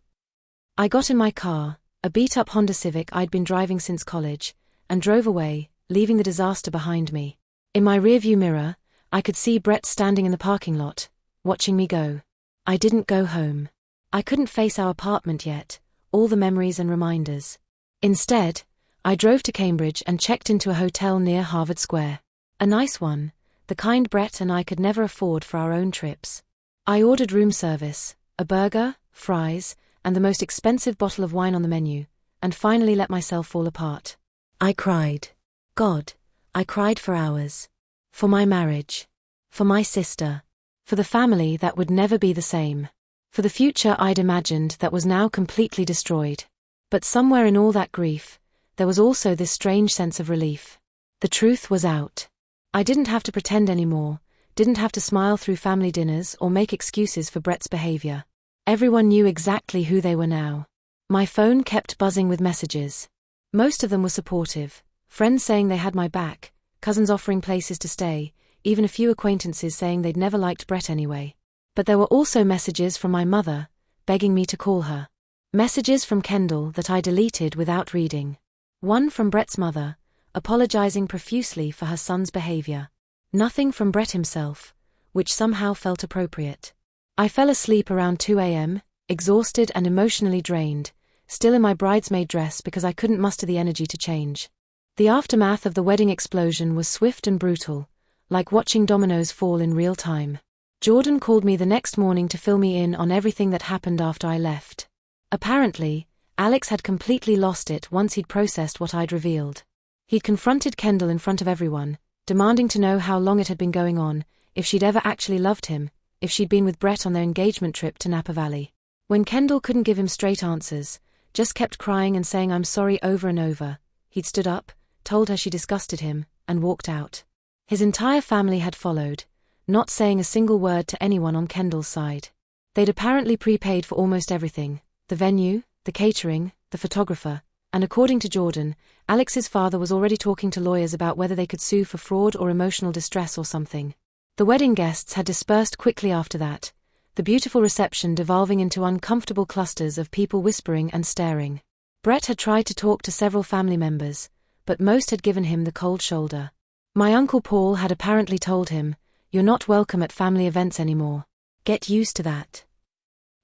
I got in my car, a beat-up Honda Civic I'd been driving since college, and drove away, leaving the disaster behind me. In my rearview mirror, I could see Brett standing in the parking lot, watching me go. I didn't go home. I couldn't face our apartment yet, all the memories and reminders. Instead, I drove to Cambridge and checked into a hotel near Harvard Square. A nice one, the kind Brett and I could never afford for our own trips. I ordered room service, a burger, fries, and the most expensive bottle of wine on the menu, and finally let myself fall apart. I cried. God, I cried for hours. For my marriage. For my sister. For the family that would never be the same. For the future I'd imagined that was now completely destroyed. But somewhere in all that grief, there was also this strange sense of relief. The truth was out. I didn't have to pretend anymore, didn't have to smile through family dinners or make excuses for Brett's behavior. Everyone knew exactly who they were now. My phone kept buzzing with messages. Most of them were supportive, friends saying they had my back, cousins offering places to stay, even a few acquaintances saying they'd never liked Brett anyway. But there were also messages from my mother, begging me to call her. Messages from Kendall that I deleted without reading. One from Brett's mother, apologizing profusely for her son's behavior. Nothing from Brett himself, which somehow felt appropriate. I fell asleep around 2 a.m., exhausted and emotionally drained, still in my bridesmaid dress because I couldn't muster the energy to change. The aftermath of the wedding explosion was swift and brutal, like watching dominoes fall in real time. Jordan called me the next morning to fill me in on everything that happened after I left. Apparently, Alex had completely lost it once he'd processed what I'd revealed. He'd confronted Kendall in front of everyone, demanding to know how long it had been going on, if she'd ever actually loved him, if she'd been with Brett on their engagement trip to Napa Valley. When Kendall couldn't give him straight answers, just kept crying and saying I'm sorry over and over, he'd stood up, told her she disgusted him, and walked out. His entire family had followed, not saying a single word to anyone on Kendall's side. They'd apparently prepaid for almost everything, the venue, the catering, the photographer, and according to Jordan, Alex's father was already talking to lawyers about whether they could sue for fraud or emotional distress or something. The wedding guests had dispersed quickly after that, the beautiful reception devolving into uncomfortable clusters of people whispering and staring. Brett had tried to talk to several family members, but most had given him the cold shoulder. My Uncle Paul had apparently told him, "You're not welcome at family events anymore. Get used to that."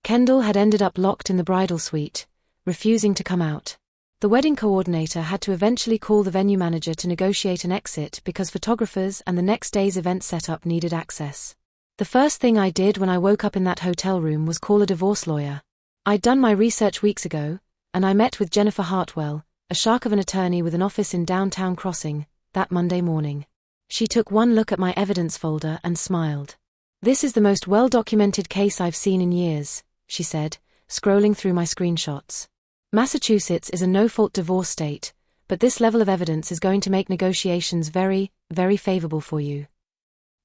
Kendall had ended up locked in the bridal suite, refusing to come out. The wedding coordinator had to eventually call the venue manager to negotiate an exit because photographers and the next day's event setup needed access. The first thing I did when I woke up in that hotel room was call a divorce lawyer. I'd done my research weeks ago, and I met with Jennifer Hartwell, a shark of an attorney with an office in downtown Crossing, that Monday morning. She took one look at my evidence folder and smiled. "This is the most well-documented case I've seen in years," she said, scrolling through my screenshots. "Massachusetts is a no-fault divorce state, but this level of evidence is going to make negotiations very, very favorable for you."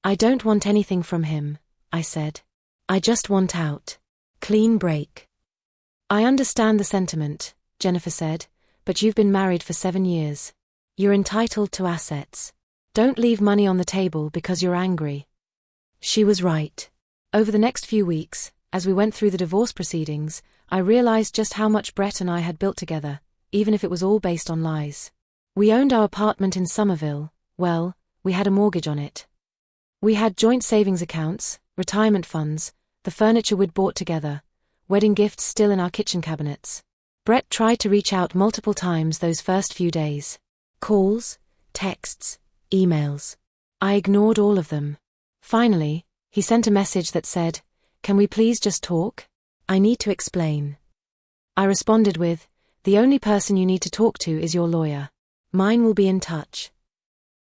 "I don't want anything from him," I said. "I just want out. Clean break." "I understand the sentiment," Jennifer said, "but you've been married for 7 years. You're entitled to assets. Don't leave money on the table because you're angry." She was right. Over the next few weeks, as we went through the divorce proceedings, I realized just how much Brett and I had built together, even if it was all based on lies. We owned our apartment in Somerville. Well, we had a mortgage on it. We had joint savings accounts, retirement funds, the furniture we'd bought together, wedding gifts still in our kitchen cabinets. Brett tried to reach out multiple times those first few days. Calls, texts, emails. I ignored all of them. Finally, he sent a message that said, "Can we please just talk? I need to explain." I responded with, "The only person you need to talk to is your lawyer. Mine will be in touch."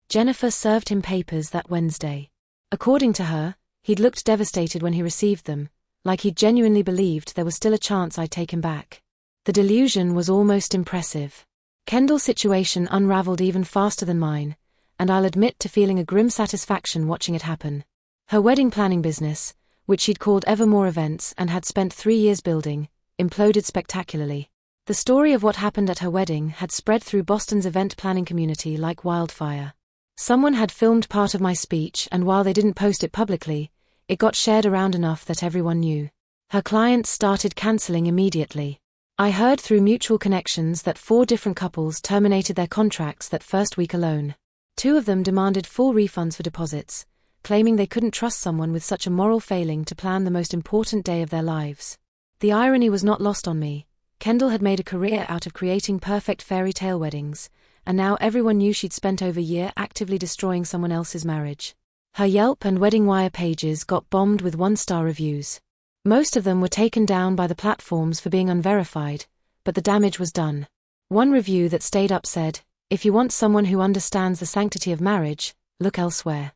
Jennifer served him papers that Wednesday. According to her, he'd looked devastated when he received them, like he'd genuinely believed there was still a chance I'd take him back. The delusion was almost impressive. Kendall's situation unraveled even faster than mine, and I'll admit to feeling a grim satisfaction watching it happen. Her wedding planning business, which she'd called Evermore Events and had spent 3 years building, imploded spectacularly. The story of what happened at her wedding had spread through Boston's event planning community like wildfire. Someone had filmed part of my speech, and while they didn't post it publicly, it got shared around enough that everyone knew. Her clients started canceling immediately. I heard through mutual connections that 4 different couples terminated their contracts that first week alone. 2 of them demanded full refunds for deposits, claiming they couldn't trust someone with such a moral failing to plan the most important day of their lives. The irony was not lost on me. Kendall had made a career out of creating perfect fairy tale weddings, and now everyone knew she'd spent over a year actively destroying someone else's marriage. Her Yelp and WeddingWire pages got bombed with 1-star reviews. Most of them were taken down by the platforms for being unverified, but the damage was done. One review that stayed up said, "If you want someone who understands the sanctity of marriage, look elsewhere."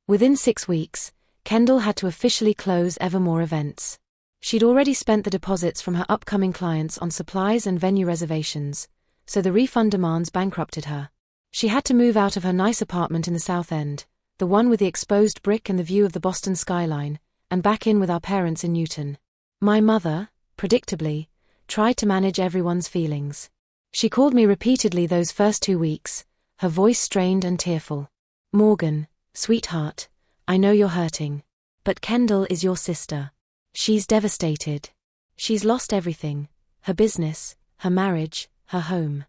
Within 6 weeks, Kendall had to officially close Evermore events. She'd already spent the deposits from her upcoming clients on supplies and venue reservations, so the refund demands bankrupted her. She had to move out of her nice apartment in the South End, the one with the exposed brick and the view of the Boston skyline, and back in with our parents in Newton. My mother, predictably, tried to manage everyone's feelings. She called me repeatedly those first 2 weeks, her voice strained and tearful. "Morgan, sweetheart, I know you're hurting. But Kendall is your sister. She's devastated. She's lost everything, her business, her marriage, her home."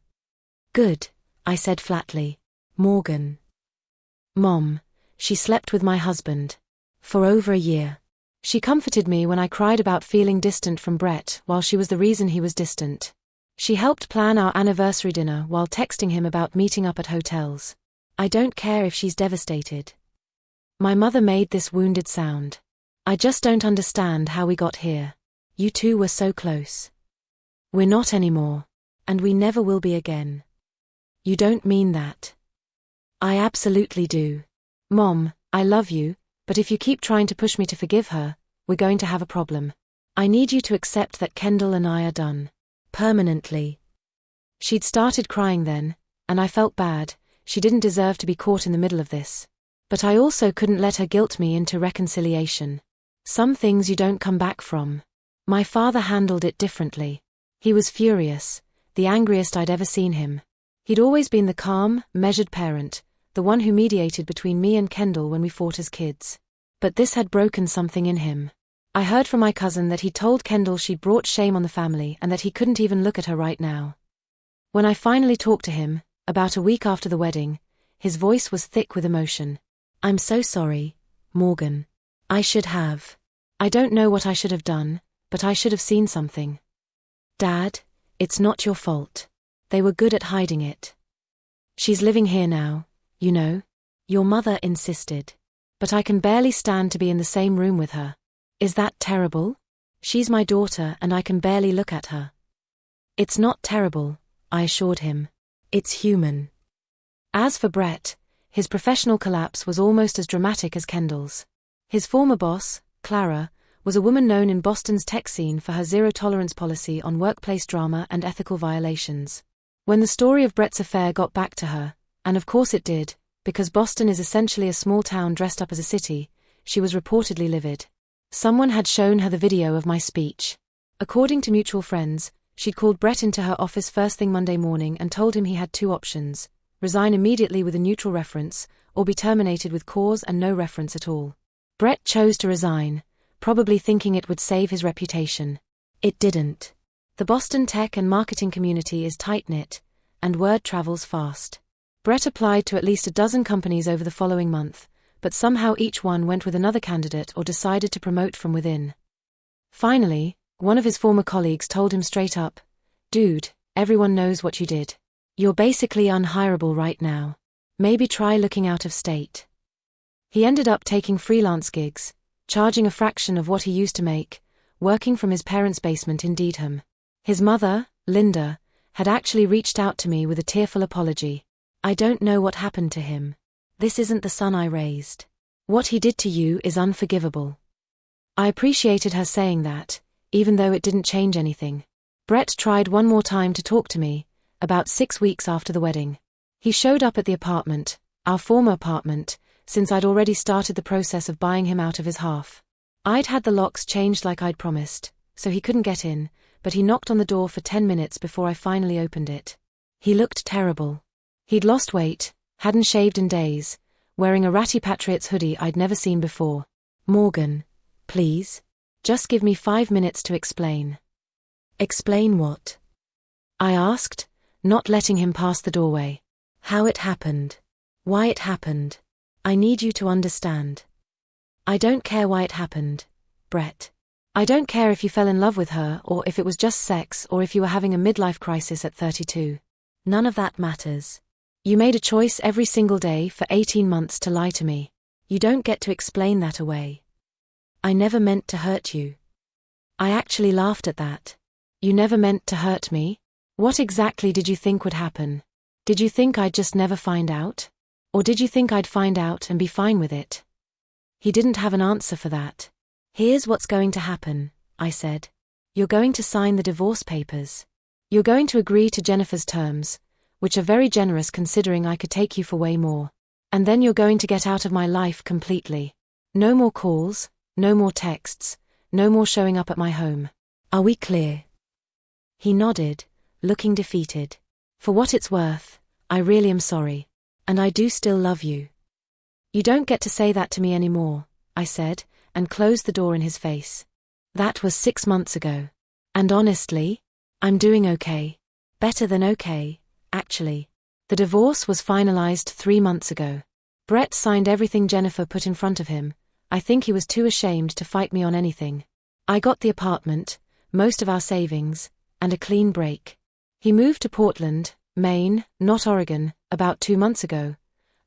"Good," I said flatly. "Morgan." "Mom, she slept with my husband. For over a year. She comforted me when I cried about feeling distant from Brett while she was the reason he was distant. She helped plan our anniversary dinner while texting him about meeting up at hotels. I don't care if she's devastated." My mother made this wounded sound. "I just don't understand how we got here. You two were so close. We're not anymore. And we never will be again." "You don't mean that." "I absolutely do. Mom, I love you, but if you keep trying to push me to forgive her, we're going to have a problem. I need you to accept that Kendall and I are done. Permanently." She'd started crying then, and I felt bad. She didn't deserve to be caught in the middle of this. But I also couldn't let her guilt me into reconciliation. Some things you don't come back from. My father handled it differently. He was furious, the angriest I'd ever seen him. He'd always been the calm, measured parent, the one who mediated between me and Kendall when we fought as kids. But this had broken something in him. I heard from my cousin that he told Kendall she'd brought shame on the family and that he couldn't even look at her right now. When I finally talked to him, about a week after the wedding, his voice was thick with emotion. "I'm so sorry, Morgan. I should have. I don't know what I should have done, but I should have seen something. Dad, it's not your fault. They were good at hiding it. She's living here now, you know. Your mother insisted. But I can barely stand to be in the same room with her. Is that terrible? She's my daughter and I can barely look at her." "It's not terrible," I assured him. "It's human." As for Brett, his professional collapse was almost as dramatic as Kendall's. His former boss, Clara, was a woman known in Boston's tech scene for her zero-tolerance policy on workplace drama and ethical violations. When the story of Brett's affair got back to her, and of course it did, because Boston is essentially a small town dressed up as a city, she was reportedly livid. Someone had shown her the video of my speech. According to mutual friends, she'd called Brett into her office first thing Monday morning and told him he had 2 options: resign immediately with a neutral reference, or be terminated with cause and no reference at all. Brett chose to resign, probably thinking it would save his reputation. It didn't. The Boston tech and marketing community is tight-knit, and word travels fast. Brett applied to at least a dozen companies over the following month, but somehow each one went with another candidate or decided to promote from within. Finally, one of his former colleagues told him straight up, "Dude, everyone knows what you did. You're basically unhireable right now. Maybe try looking out of state." He ended up taking freelance gigs, charging a fraction of what he used to make, working from his parents' basement in Dedham. His mother, Linda, had actually reached out to me with a tearful apology. "I don't know what happened to him. This isn't the son I raised. What he did to you is unforgivable." I appreciated her saying that, even though it didn't change anything. Brett tried one more time to talk to me, about 6 weeks after the wedding. He showed up at the apartment, our former apartment, since I'd already started the process of buying him out of his half. I'd had the locks changed like I'd promised, so he couldn't get in, but he knocked on the door for 10 minutes before I finally opened it. He looked terrible. He'd lost weight, hadn't shaved in days, wearing a ratty Patriots hoodie I'd never seen before. "Morgan, please. Just give me 5 minutes to explain." Explain what? I asked, not letting him pass the doorway. How it happened. Why it happened. I need you to understand. I don't care why it happened, Brett. I don't care if you fell in love with her or if it was just sex or if you were having a midlife crisis at 32. None of that matters. You made a choice every single day for 18 months to lie to me. You don't get to explain that away. I never meant to hurt you. I actually laughed at that. You never meant to hurt me? What exactly did you think would happen? Did you think I'd just never find out? Or did you think I'd find out and be fine with it? He didn't have an answer for that. Here's what's going to happen, I said. You're going to sign the divorce papers. You're going to agree to Jennifer's terms, which are very generous considering I could take you for way more. And then you're going to get out of my life completely. No more calls, no more texts, no more showing up at my home. Are we clear? He nodded, looking defeated. For what it's worth, I really am sorry. And I do still love you. You don't get to say that to me anymore, I said, and closed the door in his face. That was 6 months ago. And honestly, I'm doing okay. Better than okay, actually. The divorce was finalized 3 months ago. Brett signed everything Jennifer put in front of him. I think he was too ashamed to fight me on anything. I got the apartment, most of our savings, and a clean break. He moved to Portland, Maine, not Oregon, about 2 months ago,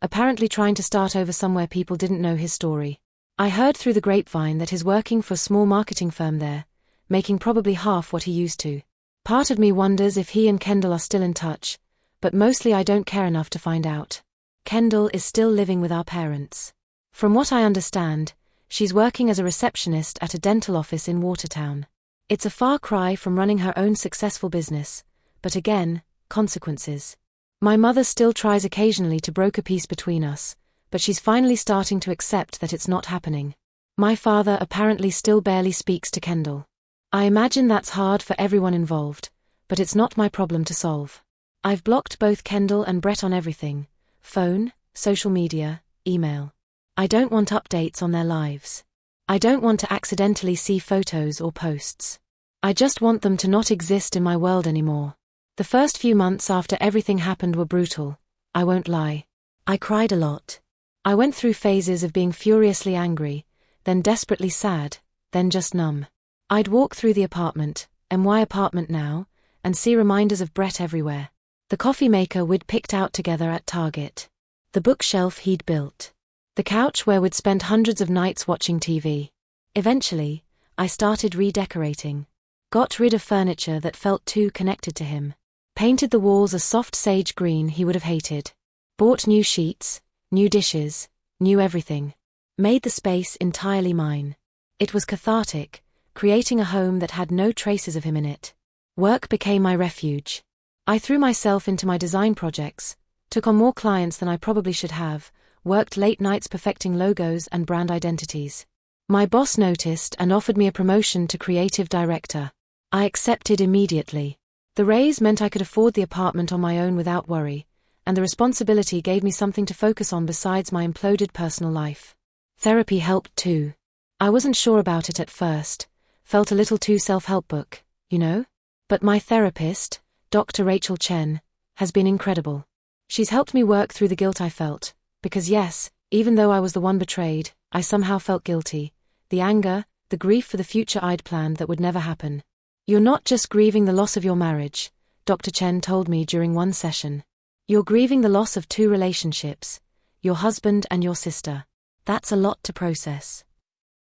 apparently trying to start over somewhere people didn't know his story. I heard through the grapevine that he's working for a small marketing firm there, making probably half what he used to. Part of me wonders if he and Kendall are still in touch, but mostly I don't care enough to find out. Kendall is still living with our parents. From what I understand, she's working as a receptionist at a dental office in Watertown. It's a far cry from running her own successful business, but again, consequences. My mother still tries occasionally to broker peace between us, but she's finally starting to accept that it's not happening. My father apparently still barely speaks to Kendall. I imagine that's hard for everyone involved, but it's not my problem to solve. I've blocked both Kendall and Brett on everything: phone, social media, email. I don't want updates on their lives. I don't want to accidentally see photos or posts. I just want them to not exist in my world anymore. The first few months after everything happened were brutal, I won't lie. I cried a lot. I went through phases of being furiously angry, then desperately sad, then just numb. I'd walk through the apartment, and why apartment now, and see reminders of Brett everywhere. The coffee maker we'd picked out together at Target. The bookshelf he'd built. The couch where we'd spent hundreds of nights watching TV. Eventually, I started redecorating. Got rid of furniture that felt too connected to him. Painted the walls a soft sage green he would have hated. Bought new sheets, new dishes, new everything. Made the space entirely mine. It was cathartic, creating a home that had no traces of him in it. Work became my refuge. I threw myself into my design projects, took on more clients than I probably should have, worked late nights perfecting logos and brand identities. My boss noticed and offered me a promotion to creative director. I accepted immediately. The raise meant I could afford the apartment on my own without worry, and the responsibility gave me something to focus on besides my imploded personal life. Therapy helped too. I wasn't sure about it at first, felt a little too self-help book, you know? But my therapist, Dr. Rachel Chen, has been incredible. She's helped me work through the guilt I felt, because yes, even though I was the one betrayed, I somehow felt guilty. The anger, the grief for the future I'd planned that would never happen. You're not just grieving the loss of your marriage, Dr. Chen told me during one session. You're grieving the loss of 2 relationships, your husband and your sister. That's a lot to process.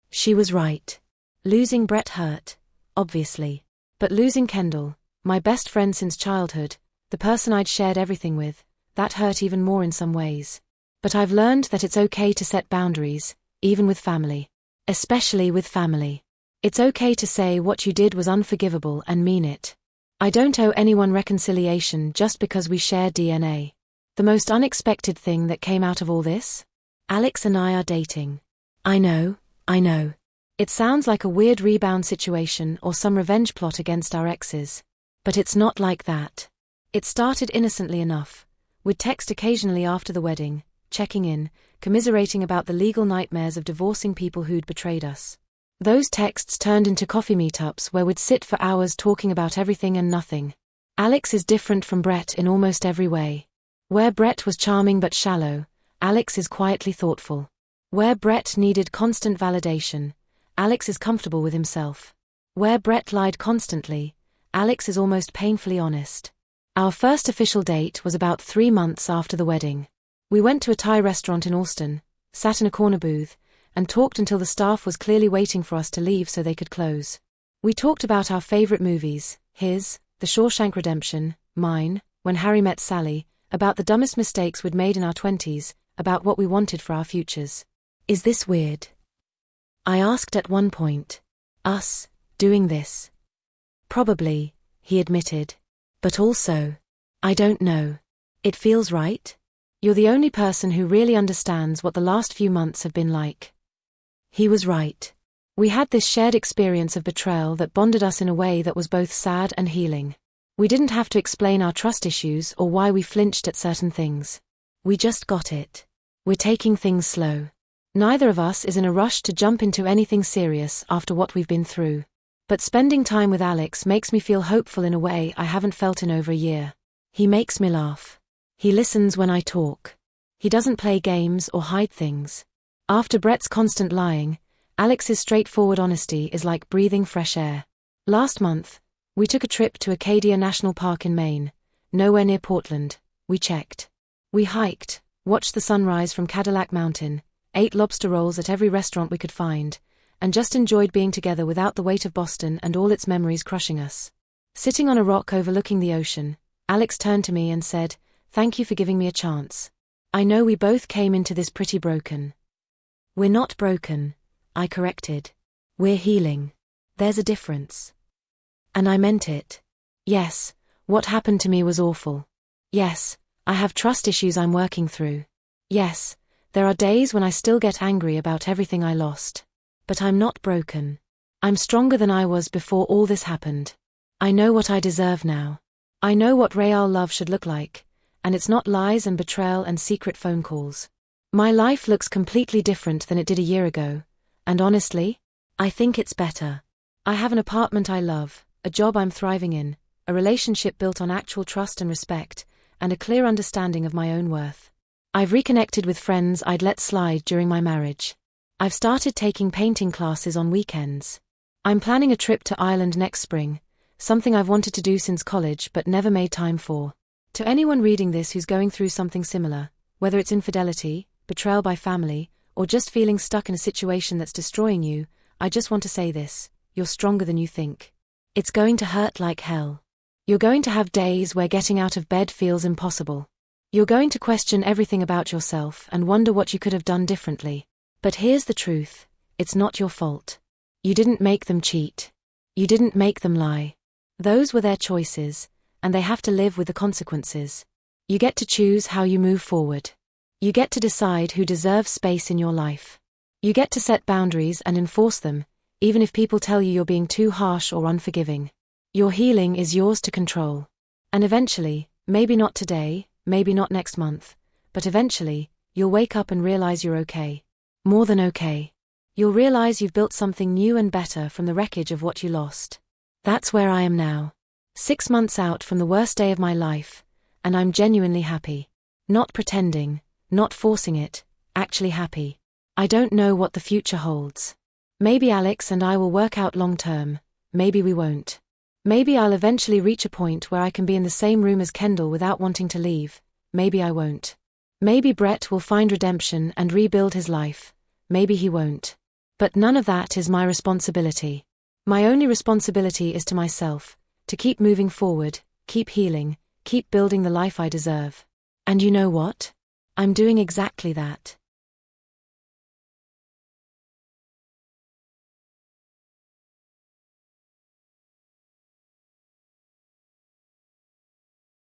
She was right. Losing Brett hurt, obviously. But losing Kendall, my best friend since childhood, the person I'd shared everything with, that hurt even more in some ways. But I've learned that it's okay to set boundaries, even with family. Especially with family. It's okay to say what you did was unforgivable and mean it. I don't owe anyone reconciliation just because we share DNA. The most unexpected thing that came out of all this? Alex and I are dating. I know. It sounds like a weird rebound situation or some revenge plot against our exes. But it's not like that. It started innocently enough. We'd text occasionally after the wedding, checking in, commiserating about the legal nightmares of divorcing people who'd betrayed us. Those texts turned into coffee meetups where we'd sit for hours talking about everything and nothing. Alex is different from Brett in almost every way. Where Brett was charming but shallow, Alex is quietly thoughtful. Where Brett needed constant validation, Alex is comfortable with himself. Where Brett lied constantly, Alex is almost painfully honest. Our first official date was about 3 months after the wedding. We went to a Thai restaurant in Austin, sat in a corner booth, and talked until the staff was clearly waiting for us to leave so they could close. We talked about our favorite movies, his, The Shawshank Redemption, mine, When Harry Met Sally, about the dumbest mistakes we'd made in our 20s, about what we wanted for our futures. Is this weird? I asked at one point. Us, doing this? Probably, he admitted. But also, I don't know. It feels right? You're the only person who really understands what the last few months have been like. He was right. We had this shared experience of betrayal that bonded us in a way that was both sad and healing. We didn't have to explain our trust issues or why we flinched at certain things. We just got it. We're taking things slow. Neither of us is in a rush to jump into anything serious after what we've been through. But spending time with Alex makes me feel hopeful in a way I haven't felt in over a year. He makes me laugh. He listens when I talk. He doesn't play games or hide things. After Brett's constant lying, Alex's straightforward honesty is like breathing fresh air. Last month, we took a trip to Acadia National Park in Maine, nowhere near Portland. We checked. We hiked, watched the sunrise from Cadillac Mountain, ate lobster rolls at every restaurant we could find, and just enjoyed being together without the weight of Boston and all its memories crushing us. Sitting on a rock overlooking the ocean, Alex turned to me and said, "Thank you for giving me a chance. I know we both came into this pretty broken." "We're not broken," I corrected. "We're healing. There's a difference." And I meant it. Yes, what happened to me was awful. Yes, I have trust issues I'm working through. Yes, there are days when I still get angry about everything I lost. But I'm not broken. I'm stronger than I was before all this happened. I know what I deserve now. I know what real love should look like, and it's not lies and betrayal and secret phone calls. My life looks completely different than it did a year ago, and honestly, I think it's better. I have an apartment I love, a job I'm thriving in, a relationship built on actual trust and respect, and a clear understanding of my own worth. I've reconnected with friends I'd let slide during my marriage. I've started taking painting classes on weekends. I'm planning a trip to Ireland next spring, something I've wanted to do since college but never made time for. To anyone reading this who's going through something similar, whether it's infidelity, betrayal by family, or just feeling stuck in a situation that's destroying you, I just want to say this: you're stronger than you think. It's going to hurt like hell. You're going to have days where getting out of bed feels impossible. You're going to question everything about yourself and wonder what you could have done differently. But here's the truth: it's not your fault. You didn't make them cheat. You didn't make them lie. Those were their choices, and they have to live with the consequences. You get to choose how you move forward. You get to decide who deserves space in your life. You get to set boundaries and enforce them, even if people tell you you're being too harsh or unforgiving. Your healing is yours to control. And eventually, maybe not today, maybe not next month, but eventually, you'll wake up and realize you're okay. More than okay. You'll realize you've built something new and better from the wreckage of what you lost. That's where I am now. 6 months out from the worst day of my life, and I'm genuinely happy. Not pretending, not forcing it, actually happy. I don't know what the future holds. Maybe Alex and I will work out long term, maybe we won't. Maybe I'll eventually reach a point where I can be in the same room as Kendall without wanting to leave, maybe I won't. Maybe Brett will find redemption and rebuild his life, maybe he won't. But none of that is my responsibility. My only responsibility is to myself, to keep moving forward, keep healing, keep building the life I deserve. And you know what? I'm doing exactly that.